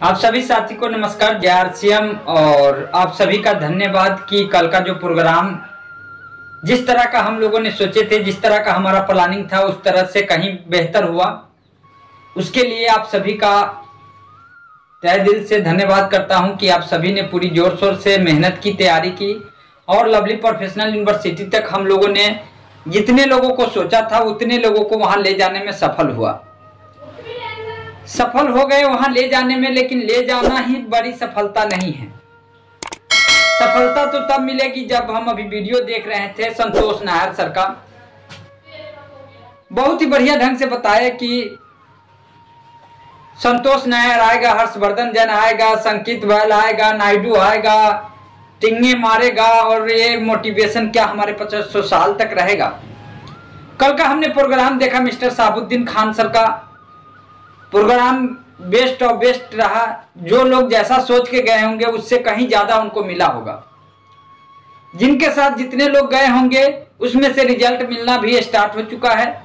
आप सभी साथी को नमस्कार, जय आरसीएम। और आप सभी का धन्यवाद कि कल का जो प्रोग्राम जिस तरह का हम लोगों ने सोचे थे, जिस तरह का हमारा प्लानिंग था, उस तरह से कहीं बेहतर हुआ। उसके लिए आप सभी का तहे दिल से धन्यवाद करता हूं कि आप सभी ने पूरी जोर शोर से मेहनत की, तैयारी की और लवली प्रोफेशनल यूनिवर्सिटी तक हम लोगों ने जितने लोगों को सोचा था उतने लोगों को वहां ले जाने में सफल हो गए वहां ले जाने में। लेकिन ले जाना ही बड़ी सफलता नहीं है। सफलता तो तब मिलेगी जब हम अभी वीडियो देख रहे थे संतोष नायर सर का, बहुत ही बढ़िया ढंग से बताया कि संतोष नायर आएगा, हर्षवर्धन जैन आएगा, संकित बैल आएगा, नायडू आएगा, टिंगे मारेगा और ये मोटिवेशन क्या हमारे 2500 साल तक रहेगा। कल का हमने प्रोग्राम देखा मिस्टर शहाबुद्दीन खान सर का। प्रोग्राम बेस्ट और बेस्ट रहा। जो लोग जैसा सोच के गए होंगे उससे कहीं ज्यादा उनको मिला होगा। जिनके साथ जितने लोग गए होंगे उसमें से रिजल्ट मिलना भी स्टार्ट हो चुका है।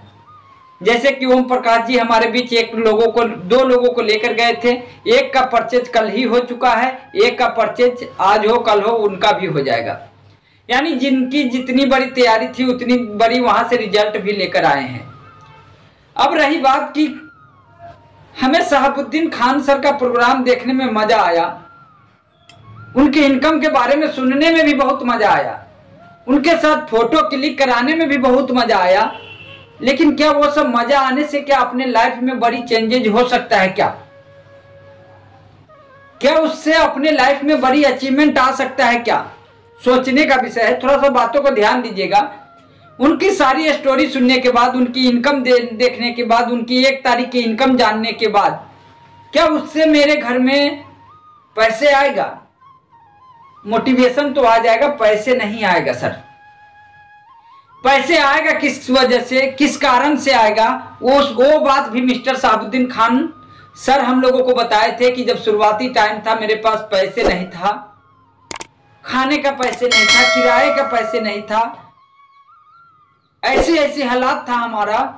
जैसे कि ओम प्रकाश जी हमारे बीच दो लोगों को लेकर गए थे। एक का परचेज कल ही हो चुका है, एक का परचेज आज हो कल हो, उनका भी हो जाएगा। यानी जिनकी जितनी बड़ी तैयारी थी उतनी बड़ी वहां से रिजल्ट भी लेकर आए हैं। अब रही बात कि हमें शहाबुद्दीन खान सर का प्रोग्राम देखने में मजा आया, उनके इनकम के बारे में सुनने में भी बहुत मजा आया, उनके साथ फोटो क्लिक कराने में भी बहुत मजा आया। लेकिन क्या वो सब मजा आने से क्या अपने लाइफ में बड़ी चेंजेज हो सकता है? क्या उससे अपने लाइफ में बड़ी अचीवमेंट आ सकता है? क्या सोचने का विषय है। थोड़ा सा बातों को ध्यान दीजिएगा। उनकी सारी स्टोरी सुनने के बाद, उनकी इनकम देखने के बाद, उनकी 1 तारीख की इनकम जानने के बाद क्या उससे मेरे घर में पैसे आएगा? मोटिवेशन तो आ जाएगा, पैसे नहीं आएगा सर। पैसे आएगा किस वजह से, किस कारण से आएगा? वो बात भी मिस्टर शहाबुद्दीन खान सर हम लोगों को बताए थे कि जब शुरुआती टाइम था मेरे पास पैसे नहीं था, खाने का पैसे नहीं था, किराए का पैसे नहीं था, ऐसे हालात था हमारा।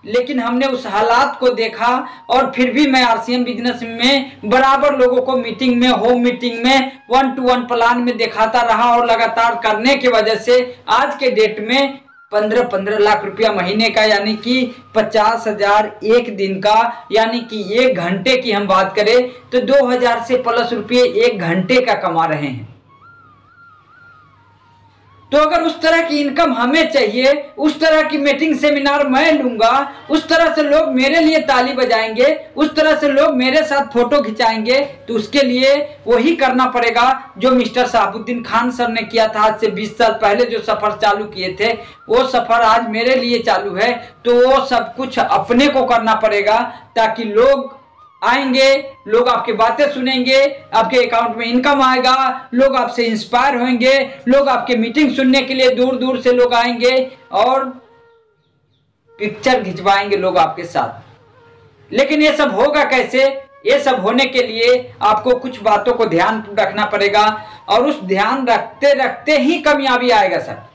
लेकिन हमने उस हालात को देखा और फिर भी मैं आरसीएम बिजनेस में बराबर लोगों को मीटिंग में, होम मीटिंग में, 1-to-1 प्लान में दिखाता रहा और लगातार करने की वजह से आज के डेट में 15-15 लाख रुपया महीने का, यानी कि 50,000 एक दिन का, यानी कि 1 घंटे की हम बात करें तो 2000 से प्लस रुपये 1 घंटे का कमा रहे हैं। तो अगर उस तरह की इनकम हमें चाहिए, उस तरह की मीटिंग सेमिनार मैं लूंगा, उस तरह से लोग मेरे लिए ताली बजाएंगे, उस तरह से लोग मेरे साथ फोटो खिंचाएंगे, तो उसके लिए वही करना पड़ेगा जो मिस्टर शहाबुद्दीन खान सर ने किया था। आज से 20 साल पहले जो सफर चालू किए थे वो सफर आज मेरे लिए चालू है। तो वो सब कुछ अपने को करना पड़ेगा ताकि लोग आएंगे, लोग आपकी बातें सुनेंगे, आपके अकाउंट में इनकम आएगा, लोग आपसे इंस्पायर होंगे, लोग आपके मीटिंग सुनने के लिए दूर दूर से लोग आएंगे और पिक्चर खिंचवाएंगे लोग आपके साथ। लेकिन ये सब होगा कैसे? ये सब होने के लिए आपको कुछ बातों को ध्यान रखना पड़ेगा और उस ध्यान रखते रखते ही कामयाबी आएगा सर।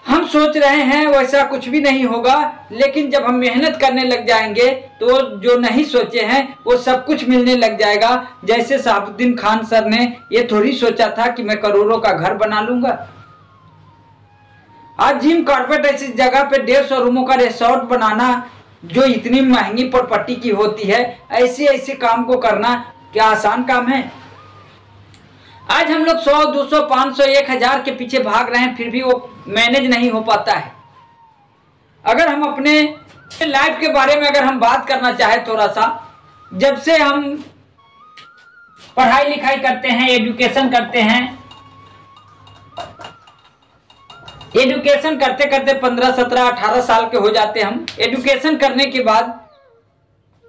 हम सोच रहे हैं वैसा कुछ भी नहीं होगा, लेकिन जब हम मेहनत करने लग जाएंगे तो जो नहीं सोचे हैं वो सब कुछ मिलने लग जाएगा। जैसे शहाबुद्दीन खान सर ने ये थोड़ी सोचा था कि मैं करोड़ों का घर बना लूंगा। आज जिम कॉर्बेट ऐसी जगह पे 150 रूमों का रिसोर्ट बनाना जो इतनी महंगी प्रॉपर्टी की होती है, ऐसे काम को करना क्या आसान काम है? आज हम लोग 100, 200, 500, 1000 के पीछे भाग रहे हैं, फिर भी वो मैनेज नहीं हो पाता है। अगर हम अपने लाइफ के बारे में अगर हम बात करना चाहे थोड़ा सा, जब से हम पढ़ाई लिखाई करते हैं, एजुकेशन करते हैं, एजुकेशन करते करते 15, 17, 18 साल के हो जाते हम। एजुकेशन करने के बाद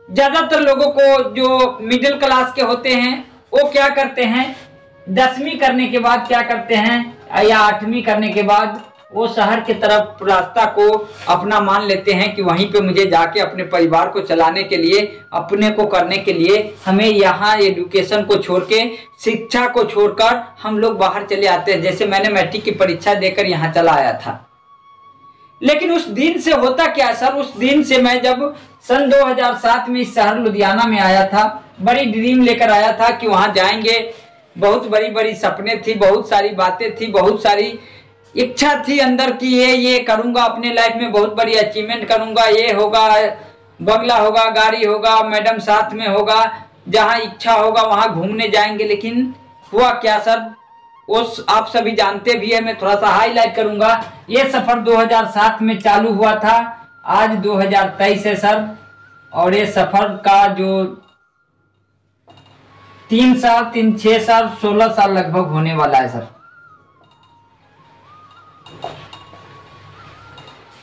ज्यादातर लोगों को जो मिडिल क्लास के होते हैं वो क्या करते हैं, 10वीं करने के बाद क्या करते हैं या 8वीं करने के बाद वो शहर की तरफ रास्ता को अपना मान लेते हैं कि वहीं पे मुझे जाके अपने परिवार को चलाने के लिए, अपने को करने के लिए हमें यहाँ एजुकेशन को छोड़ के, शिक्षा को छोड़कर हम लोग बाहर चले आते हैं। जैसे मैंने मैट्रिक की परीक्षा देकर यहाँ चला आया था। लेकिन उस दिन से होता क्या सर, उस दिन से मैं जब सन 2007 में इस शहर लुधियाना में आया था, बड़ी ड्रीम लेकर आया था कि वहां जाएंगे, बहुत बड़ी बड़ी सपने थी, बहुत सारी बातें थी, बहुत सारी इच्छा थी अंदर की, ये करूंगा अपने लाइफ में, बहुत बड़ी अचीवमेंट करूंगा, ये होगा, बंगला होगा, गाड़ी होगा, मैडम साथ में होगा, जहां इच्छा होगा वहां घूमने जाएंगे। लेकिन हुआ क्या सर, उस आप सभी जानते भी है, मैं थोड़ा सा हाईलाइट करूंगा। ये सफर 2007 में चालू हुआ था, आज 2023 है सर, और ये सफर का जो 3 साल 3 6 साल 16 साल लगभग होने वाला है सर।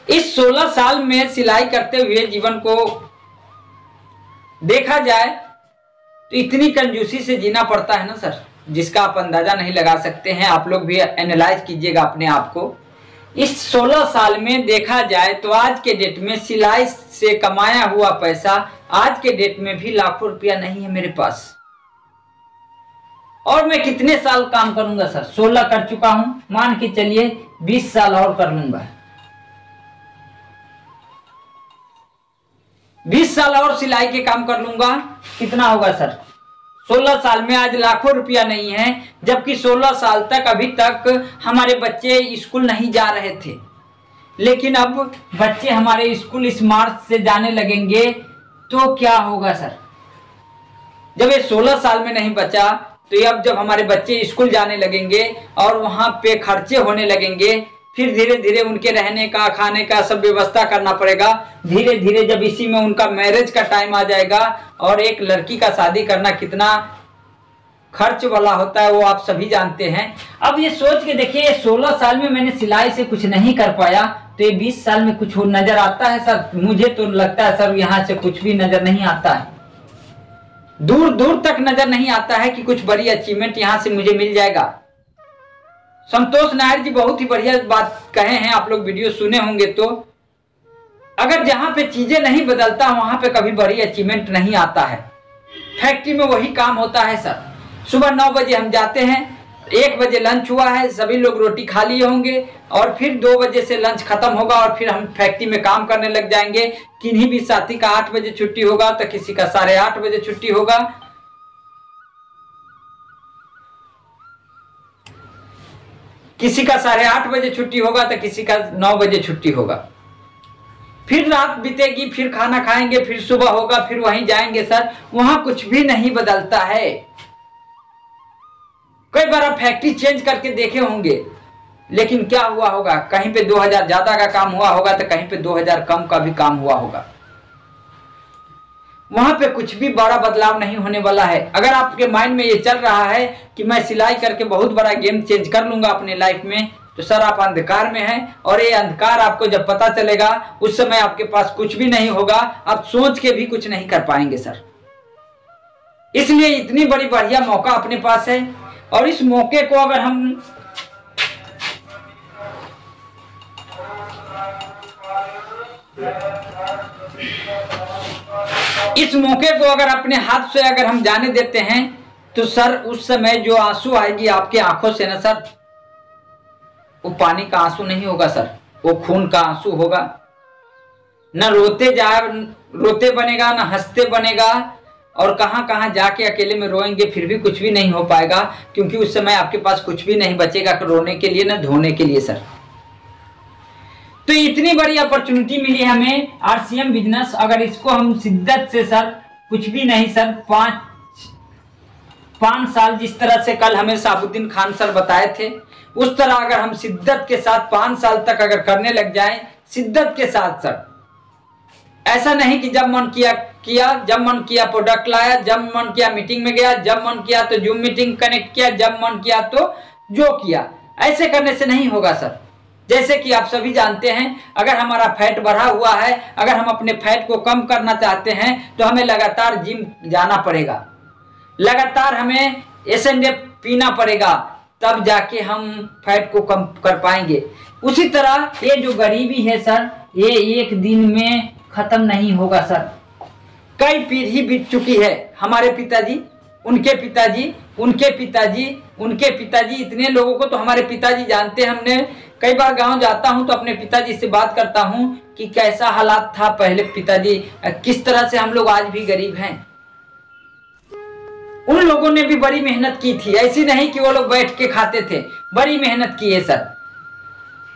इस 16 साल में सिलाई करते हुए जीवन को देखा जाए तो इतनी कंजूसी से जीना पड़ता है ना सर, जिसका आप अंदाजा नहीं लगा सकते हैं। आप लोग भी एनालाइज कीजिएगा अपने आप को। इस 16 साल में देखा जाए तो आज के डेट में सिलाई से कमाया हुआ पैसा आज के डेट में भी लाखों रुपया नहीं है मेरे पास। और मैं कितने साल काम करूंगा सर? 16 कर चुका हूं, मान के चलिए 20 साल और कर लूंगा, 20 साल और सिलाई के काम कर लूंगा, कितना होगा सर? 16 साल में आज लाखों रुपया नहीं है, जबकि 16 साल तक अभी तक हमारे बच्चे स्कूल नहीं जा रहे थे। लेकिन अब बच्चे हमारे स्कूल इस मार्च से जाने लगेंगे तो क्या होगा सर? जब ये 16 साल में नहीं बचा तो अब जब हमारे बच्चे स्कूल जाने लगेंगे और वहां पे खर्चे होने लगेंगे, फिर धीरे धीरे उनके रहने का, खाने का सब व्यवस्था करना पड़ेगा। धीरे धीरे जब इसी में उनका मैरिज का टाइम आ जाएगा, और एक लड़की का शादी करना कितना खर्च वाला होता है वो आप सभी जानते हैं। अब ये सोच के देखिए, 16 साल में मैंने सिलाई से कुछ नहीं कर पाया, तो ये 20 साल में कुछ नजर आता है सर? मुझे तो लगता है सर यहाँ से कुछ भी नजर नहीं आता है, दूर दूर तक नजर नहीं आता है कि कुछ बड़ी अचीवमेंट यहाँ से मुझे मिल जाएगा। संतोष नायर जी बहुत ही बढ़िया बात कहे हैं, आप लोग वीडियो सुने होंगे तो, अगर जहां पे चीजें नहीं बदलता वहां पे कभी बड़ी अचीवमेंट नहीं आता है। फैक्ट्री में वही काम होता है सर। सुबह 9 बजे हम जाते हैं, 1 बजे लंच हुआ है, सभी लोग रोटी खा लिए होंगे, और फिर 2 बजे से लंच खत्म होगा और फिर हम फैक्ट्री में काम करने लग जाएंगे। किन्हीं भी साथी का 8 बजे छुट्टी होगा तो किसी का 8:30 बजे छुट्टी होगा। किसी का 8:30 बजे छुट्टी होगा तो किसी का 9 बजे छुट्टी होगा। फिर रात बीतेगी, फिर खाना खाएंगे, फिर सुबह होगा, फिर वहीं जाएंगे सर। वहां कुछ भी नहीं बदलता है। कई बार आप फैक्ट्री चेंज करके देखे होंगे, लेकिन क्या हुआ होगा? कहीं पे 2000 ज्यादा का काम हुआ होगा तो कहीं पे 2000 कम का भी काम हुआ होगा। वहां पे कुछ भी बड़ा बदलाव नहीं होने वाला है। अगर आपके माइंड में ये चल रहा है कि मैं सिलाई करके बहुत बड़ा गेम चेंज कर लूंगा अपने लाइफ में, तो सर आप अंधकार में हैं, और ये अंधकार आपको जब पता चलेगा उस समय आपके पास कुछ भी नहीं होगा, आप सोच के भी कुछ नहीं कर पाएंगे सर। इसलिए इतनी बड़ी बढ़िया मौका अपने पास है, और इस मौके को अगर हम अपने हाथ से अगर हम जाने देते हैं तो सर उस समय जो आंसू आएगी आपके आंखों से ना सर, वो पानी का आंसू नहीं होगा सर, वो खून का आंसू होगा। न रोते बनेगा, न हंसते बनेगा, और कहां कहां जाके अकेले में रोएंगे फिर भी कुछ भी नहीं हो पाएगा, क्योंकि उस समय आपके पास कुछ भी नहीं बचेगा रोने के लिए, न धोने के लिए सर। तो इतनी बड़ी अपॉर्चुनिटी मिली हमें आरसीएम बिजनेस, अगर इसको हम शिद्दत से सर, कुछ भी नहीं सर, 5 साल जिस तरह से कल हमें साबुद्दीन खान सर बताए थे, उस तरह अगर हम शिद्दत के साथ 5 साल तक अगर करने लग जाएं, शिद्दत के साथ सर, ऐसा नहीं कि जब मन किया जब मन किया प्रोडक्ट लाया, जब मन किया मीटिंग में गया, जब मन किया तो जूम मीटिंग कनेक्ट किया, जब मन किया तो जो किया, ऐसे करने से नहीं होगा सर। जैसे कि आप सभी जानते हैं, अगर हमारा फैट बढ़ा हुआ है, अगर हम अपने फैट को कम करना चाहते हैं तो हमें लगातार जिम जाना पड़ेगा, लगातार हमें एसएनएफ पीना पड़ेगा, तब जाके हम फैट को कम कर पाएंगे। उसी तरह ये जो गरीबी है सर, ये एक दिन में खत्म नहीं होगा सर। कई पीढ़ी बीत चुकी है, हमारे पिताजी, उनके पिताजी, उनके पिताजी, उनके पिताजी, इतने लोगों को तो हमारे पिताजी जानते हैं। हमने कई बार गांव जाता हूं तो अपने पिताजी से बात करता हूं कि कैसा हालात था पहले, पिताजी किस तरह से, हम लोग आज भी गरीब हैं। उन लोगों ने भी बड़ी मेहनत की थी, ऐसी नहीं कि वो लोग बैठ के खाते थे, बड़ी मेहनत की है सर,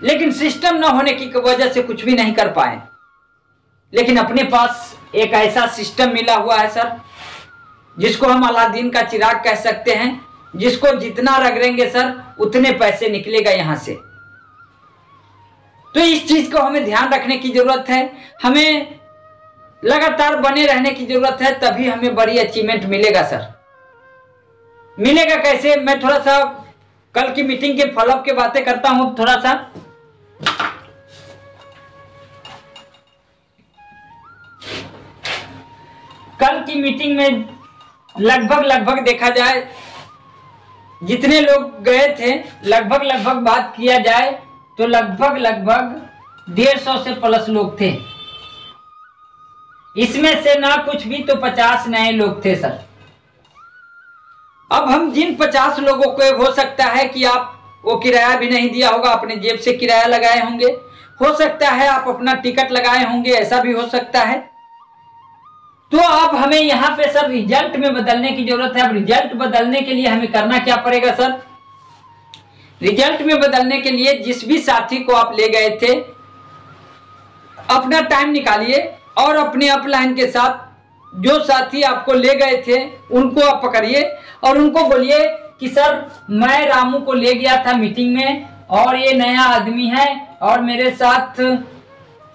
लेकिन सिस्टम न होने की वजह से कुछ भी नहीं कर पाए। लेकिन अपने पास एक ऐसा सिस्टम मिला हुआ है सर, जिसको हम अलादीन का चिराग कह सकते हैं, जिसको जितना रगड़ेंगे सर उतने पैसे निकलेगा यहां से। तो इस चीज को हमें ध्यान रखने की जरूरत है, हमें लगातार बने रहने की जरूरत है, तभी हमें बड़ी अचीवमेंट मिलेगा सर। मिलेगा कैसे, मैं थोड़ा सा कल की मीटिंग के फॉलोअप के बातें करता हूं थोड़ा सा। कल की मीटिंग में लगभग देखा जाए जितने लोग गए थे, लगभग बात किया जाए तो लगभग 150 से प्लस लोग थे। इसमें से ना कुछ भी तो 50 नए लोग थे सर। अब हम जिन 50 लोगों को, हो सकता है कि आप वो किराया भी नहीं दिया होगा, अपने जेब से किराया लगाए होंगे, हो सकता है आप अपना टिकट लगाए होंगे, ऐसा भी हो सकता है। तो अब हमें यहाँ पे सर रिजल्ट में बदलने की जरूरत है। अब रिजल्ट बदलने के लिए हमें करना क्या पड़ेगा सर? रिजल्ट में बदलने के लिए जिस भी साथी को आप ले गए थे, अपना टाइम निकालिए और अपने अपलाइन के साथ जो साथी आपको ले गए थे उनको आप पकड़िए और उनको बोलिए कि सर मैं रामू को ले गया था मीटिंग में और ये नया आदमी है और मेरे साथ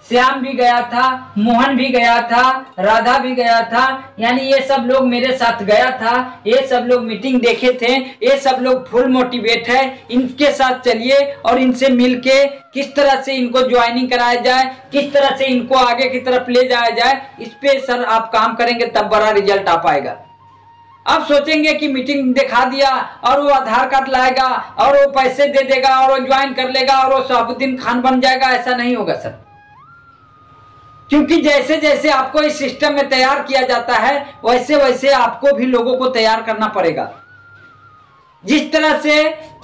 श्याम भी गया था, मोहन भी गया था, राधा भी गया था, यानी ये सब लोग मेरे साथ गया था, ये सब लोग मीटिंग देखे थे, ये सब लोग फुल मोटिवेट है, इनके साथ चलिए और इनसे मिलके किस तरह से इनको ज्वाइनिंग कराया जाए, किस तरह से इनको आगे की तरफ ले जाया जाए, इस पे सर आप काम करेंगे तब बड़ा रिजल्ट आ पाएगा। आप सोचेंगे कि मीटिंग दिखा दिया और वो आधार कार्ड लाएगा और वो पैसे दे देगा और वो ज्वाइन कर लेगा और वो शहाबुद्दीन खान बन जाएगा, ऐसा नहीं होगा सर। क्योंकि जैसे जैसे आपको इस सिस्टम में तैयार किया जाता है वैसे वैसे आपको भी लोगों को तैयार करना पड़ेगा। जिस तरह से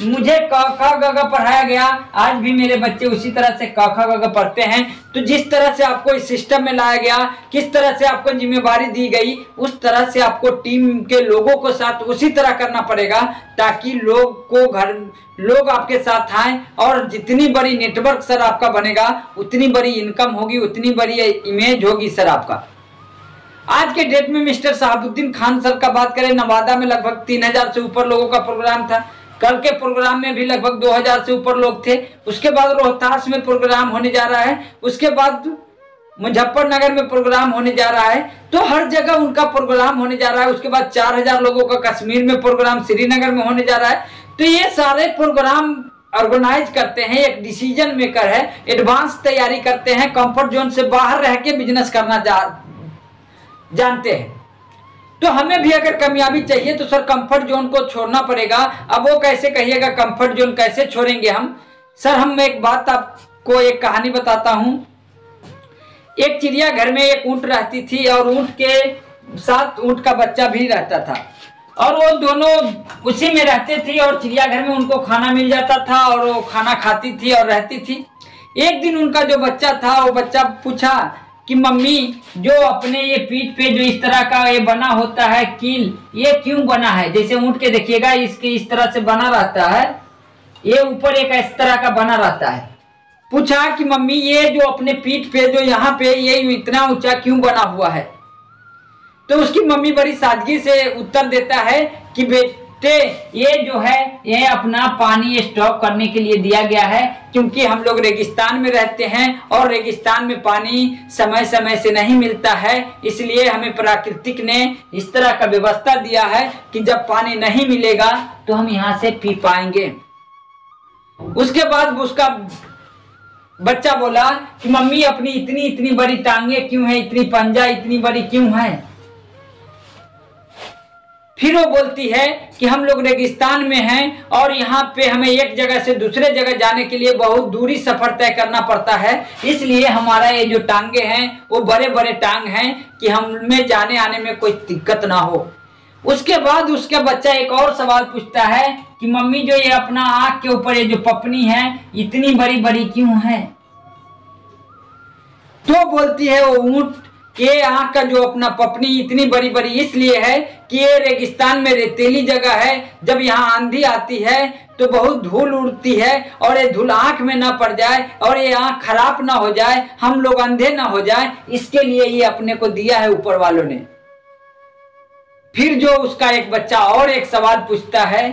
मुझे क ख ग घ पढ़ाया गया, आज भी मेरे बच्चे उसी तरह से क ख ग घ पढ़ते हैं। तो जिस तरह से आपको इस सिस्टम में लाया गया, किस तरह से आपको जिम्मेवारी दी गई, उस तरह से आपको टीम के लोगों को साथ उसी तरह करना पड़ेगा, ताकि लोग आपके साथ आए और जितनी बड़ी नेटवर्क सर आपका बनेगा उतनी बड़ी इनकम होगी, उतनी बड़ी इमेज होगी सर आपका। आज के डेट में मिस्टर शहाबुद्दीन खान सर का बात करें, नवादा में लगभग 3000 से ऊपर लोगों का प्रोग्राम था। कल के प्रोग्राम में भी लगभग 2000 से ऊपर लोग थे। उसके बाद रोहतास में प्रोग्राम होने जा रहा है, उसके बाद मुजफ्फरनगर में प्रोग्राम होने जा रहा है। तो हर जगह उनका प्रोग्राम होने जा रहा है। उसके बाद 4000 लोगों का कश्मीर में प्रोग्राम श्रीनगर में होने जा रहा है। तो ये सारे प्रोग्राम ऑर्गेनाइज करते हैं, एक डिसीजन मेकर है, एडवांस तैयारी करते हैं, कंफर्ट जोन से बाहर रह के बिजनेस करना जानते हैं। तो हमें भी अगर कामयाबी चाहिए तो सर कंफर्ट जोन को छोड़ना पड़ेगा। अब वो कैसे कहिएगा, कंफर्ट जोन कैसे छोड़ेंगे हम? सर हम एक बात आपको एक कहानी बताता हूं। एक चिड़ियाघर में एक ऊंट रहती थी और ऊंट के साथ ऊंट का बच्चा भी रहता था और वो दोनों उसी में रहते थे और चिड़ियाघर में उनको खाना मिल जाता था और वो खाना खाती थी और रहती थी। एक दिन उनका जो बच्चा था, वो बच्चा पूछा कि मम्मी, जो अपने ये पीठ पे जो इस तरह का ये बना होता है कील, ये क्यों बना है? जैसे ऊंट के देखिएगा इसके इस तरह से बना रहता है, ये ऊपर एक इस तरह का बना रहता है। पूछा कि मम्मी ये जो अपने पीठ पे जो यहाँ पे ये इतना ऊंचा क्यों बना हुआ है? तो उसकी मम्मी बड़ी सादगी से उत्तर देता है कि बेटे ये जो है ये अपना पानी स्टॉक करने के लिए दिया गया है, क्योंकि हम लोग रेगिस्तान में रहते हैं और रेगिस्तान में पानी समय समय से नहीं मिलता है, इसलिए हमें प्राकृतिक ने इस तरह का व्यवस्था दिया है कि जब पानी नहीं मिलेगा तो हम यहाँ से पी पाएंगे। उसके बाद उसका बच्चा बोला कि मम्मी अपनी इतनी इतनी बड़ी टांगे क्यों है, इतनी पंजा इतनी बड़ी क्यों है? फिर वो बोलती है कि हम लोग रेगिस्तान में हैं और यहाँ पे हमें एक जगह से दूसरे जगह जाने के लिए बहुत दूरी सफर तय करना पड़ता है, इसलिए हमारा ये जो टांगे हैं वो बड़े बड़े टांग हैं कि हमें जाने आने में कोई दिक्कत ना हो। उसके बाद उसका बच्चा एक और सवाल पूछता है कि मम्मी जो ये अपना आँख के ऊपर ये जो पपनी है इतनी बड़ी बड़ी क्यों है? तो बोलती है वो ऊंट, ये आँख का जो अपना पपनी इतनी बड़ी बड़ी इसलिए है कि ये रेगिस्तान में रेतीली जगह है, जब यहाँ आंधी आती है तो बहुत धूल उड़ती है और ये धूल आंख में ना पड़ जाए और ये आंख खराब ना हो जाए, हम लोग अंधे ना हो जाए, इसके लिए ये अपने को दिया है ऊपर वालों ने। फिर जो उसका एक बच्चा और एक सवाल पूछता है,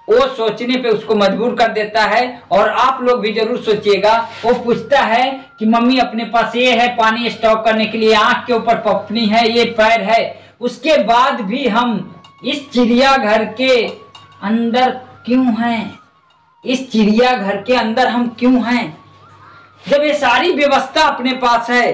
वो सोचने पे उसको मजबूर कर देता है। और आप लोग भी जरूर सोचिएगा। वो पूछता है कि मम्मी अपने पास ये है पानी स्टॉक करने के लिए, आंख के ऊपर पपनी है, ये पैर है, उसके बाद भी हम इस चिड़ियाघर के अंदर क्यों हैं? इस चिड़ियाघर के अंदर हम क्यों हैं जब ये सारी व्यवस्था अपने पास है?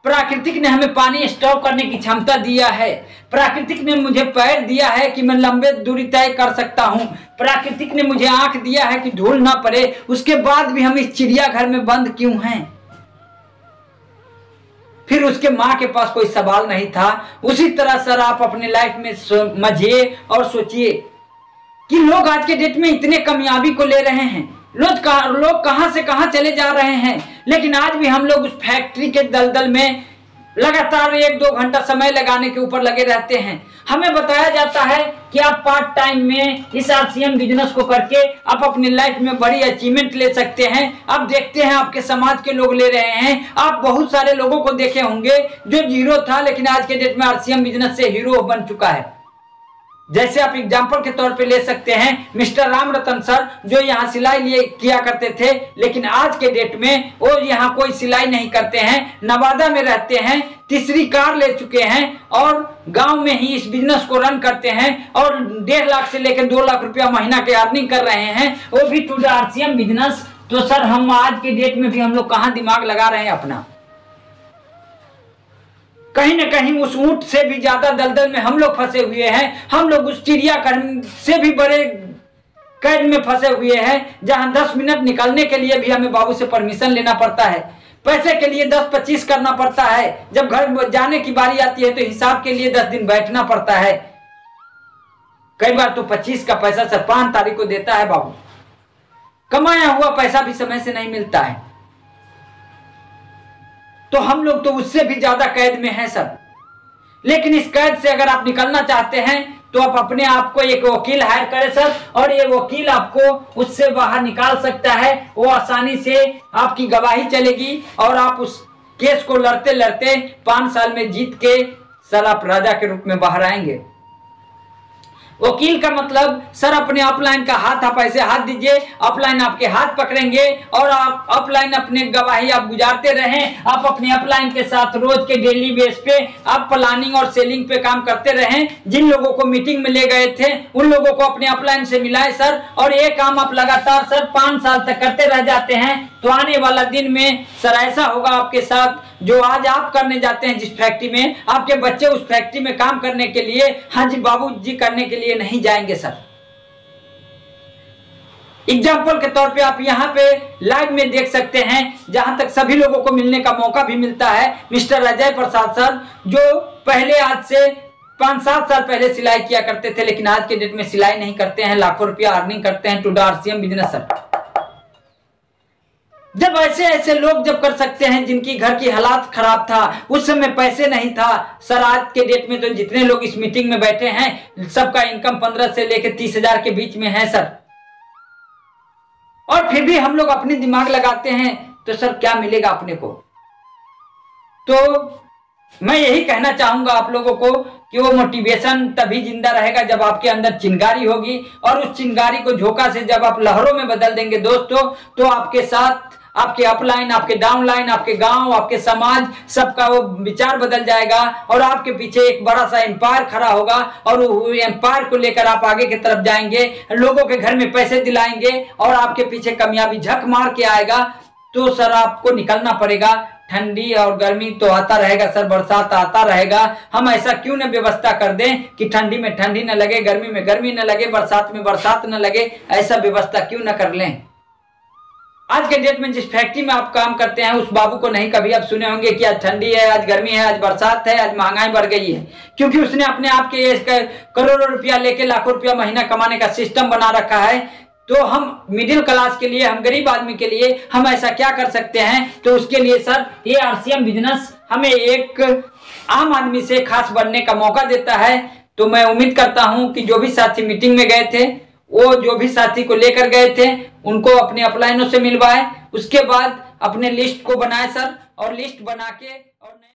प्राकृतिक ने हमें पानी स्टॉक करने की क्षमता दिया है, प्राकृतिक ने मुझे पैर दिया है कि मैं लंबे दूरी तय कर सकता हूं, प्राकृतिक ने मुझे आंख दिया है कि धूल ना पड़े, उसके बाद भी हम इस चिड़ियाघर में बंद क्यों हैं? फिर उसके माँ के पास कोई सवाल नहीं था। उसी तरह सर आप अपने लाइफ में समझिए और सोचिए कि लोग आज के डेट में इतने कामयाबी को ले रहे हैं, लोग कहां से कहां चले जा रहे हैं, लेकिन आज भी हम लोग उस फैक्ट्री के दलदल में लगातार 1-2 घंटा समय लगाने के ऊपर लगे रहते हैं। हमें बताया जाता है कि आप पार्ट टाइम में इस RCM बिजनेस को करके आप अपनी लाइफ में बड़ी अचीवमेंट ले सकते हैं। आप देखते हैं आपके समाज के लोग ले रहे हैं। आप बहुत सारे लोगों को देखे होंगे जो जीरो था लेकिन आज के डेट में RCM बिजनेस से हीरो बन चुका है। जैसे आप एग्जाम्पल के तौर पे ले सकते हैं मिस्टर राम रतन सर, जो यहाँ सिलाई किया करते थे लेकिन आज के डेट में वो यहाँ कोई सिलाई नहीं करते हैं, नवादा में रहते हैं, तीसरी कार ले चुके हैं और गांव में ही इस बिजनेस को रन करते हैं और 1.5 लाख से लेकर 2 लाख रुपया महीना के अर्निंग कर रहे हैं, वो भी टू द RCM बिजनेस। तो सर हम आज के डेट में भी हम लोग कहाँ दिमाग लगा रहे हैं अपना? कहीं ना कहीं उस ऊंट से भी ज्यादा दलदल में हम लोग फंसे हुए हैं। हम लोग उस चिड़ियाघर से भी बड़े कैद में फंसे हुए हैं, जहां 10 मिनट निकलने के लिए भी हमें बाबू से परमिशन लेना पड़ता है, पैसे के लिए 10-25 करना पड़ता है, जब घर जाने की बारी आती है तो हिसाब के लिए 10 दिन बैठना पड़ता है। कई बार तो 25 का पैसा सर 5 तारीख को देता है बाबू। कमाया हुआ पैसा भी समय से नहीं मिलता है। तो हम लोग तो उससे भी ज्यादा कैद में हैं सर। लेकिन इस कैद से अगर आप निकलना चाहते हैं तो आप अपने आप को एक वकील हायर करें सर, और ये वकील आपको उससे बाहर निकाल सकता है। वो आसानी से आपकी गवाही चलेगी और आप उस केस को लड़ते लड़ते 5 साल में जीत के सर आप राजा के रूप में बाहर आएंगे। वकील का मतलब सर अपने अपलाइन का हाथ आप ऐसे हाथ दीजिए, अपलाइन आपके हाथ पकड़ेंगे और आप अपलाइन अपने गवाही आप गुजारते रहें। आप अपने अपलाइन के साथ रोज के डेली बेस पे आप प्लानिंग और सेलिंग पे काम करते रहें। जिन लोगों को मीटिंग में ले गए थे उन लोगों को अपने अपलाइन से मिलाएं सर, और ये काम आप लगातार सर 5 साल तक करते रह जाते हैं तो आने वाला दिन में सर ऐसा होगा आपके साथ जो आज आप करने जाते हैं जिस फैक्ट्री में, आपके बच्चे उस फैक्ट्री में काम करने के लिए, हाँ जी बाबू जी करने के लिए नहीं जाएंगे सर। एग्जाम्पल के तौर पे आप यहाँ पे लाइव में देख सकते हैं, जहां तक सभी लोगों को मिलने का मौका भी मिलता है, मिस्टर अजय प्रसाद सर, जो पहले आज से 5-7 साल पहले सिलाई किया करते थे लेकिन आज के डेट में सिलाई नहीं करते हैं, लाखों रुपया अर्निंग करते हैं to the RCM business sir. जब ऐसे लोग जब कर सकते हैं जिनकी घर की हालात खराब था, उस समय पैसे नहीं था सर, आज के डेट में तो जितने लोग इस मीटिंग में बैठे हैं सबका इनकम 15 से लेकर 30 हजार के बीच में है सर। और फिर भी हम लोग अपने दिमाग लगाते हैं तो सर क्या मिलेगा अपने को? तो मैं यही कहना चाहूंगा आप लोगों को कि वो मोटिवेशन तभी जिंदा रहेगा जब आपके अंदर चिंगारी होगी, और उस चिंगारी को झोंका से जब आप लहरों में बदल देंगे दोस्तों, तो आपके साथ आपके अपलाइन, आपके डाउनलाइन, आपके गांव, आपके समाज, सबका वो विचार बदल जाएगा और आपके पीछे एक बड़ा सा एम्पायर खड़ा होगा और वो एम्पायर को लेकर आप आगे की तरफ जाएंगे, लोगों के घर में पैसे दिलाएंगे और आपके पीछे कामयाबी झक मार के आएगा। तो सर आपको निकलना पड़ेगा। ठंडी और गर्मी तो आता रहेगा सर, बरसात आता रहेगा। हम ऐसा क्यों न व्यवस्था कर दें कि ठंडी में ठंडी न लगे, गर्मी में गर्मी न लगे, बरसात में बरसात न लगे, ऐसा व्यवस्था क्यों न कर लें? आज के डेट में जिस फैक्ट्री में आप काम करते हैं उस बाबू को नहीं कभी आप सुने होंगे कि आज ठंडी है, आज गर्मी है, आज बरसात है, आज महंगाई बढ़ गई है, क्योंकि उसने अपने आप के करोड़ों रुपया लेके लाखों रुपया महीना कमाने का सिस्टम बना रखा है। तो हम मिडिल क्लास के लिए, हम गरीब आदमी के लिए हम ऐसा क्या कर सकते हैं? तो उसके लिए सर ये RCM बिजनेस हमें एक आम आदमी से खास बनने का मौका देता है। तो मैं उम्मीद करता हूं कि जो भी साथी मीटिंग में गए थे, वो जो भी साथी को लेकर गए थे उनको अपने अपलाइनों से मिलवाए, उसके बाद अपने लिस्ट को बनाए सर, और लिस्ट बना के और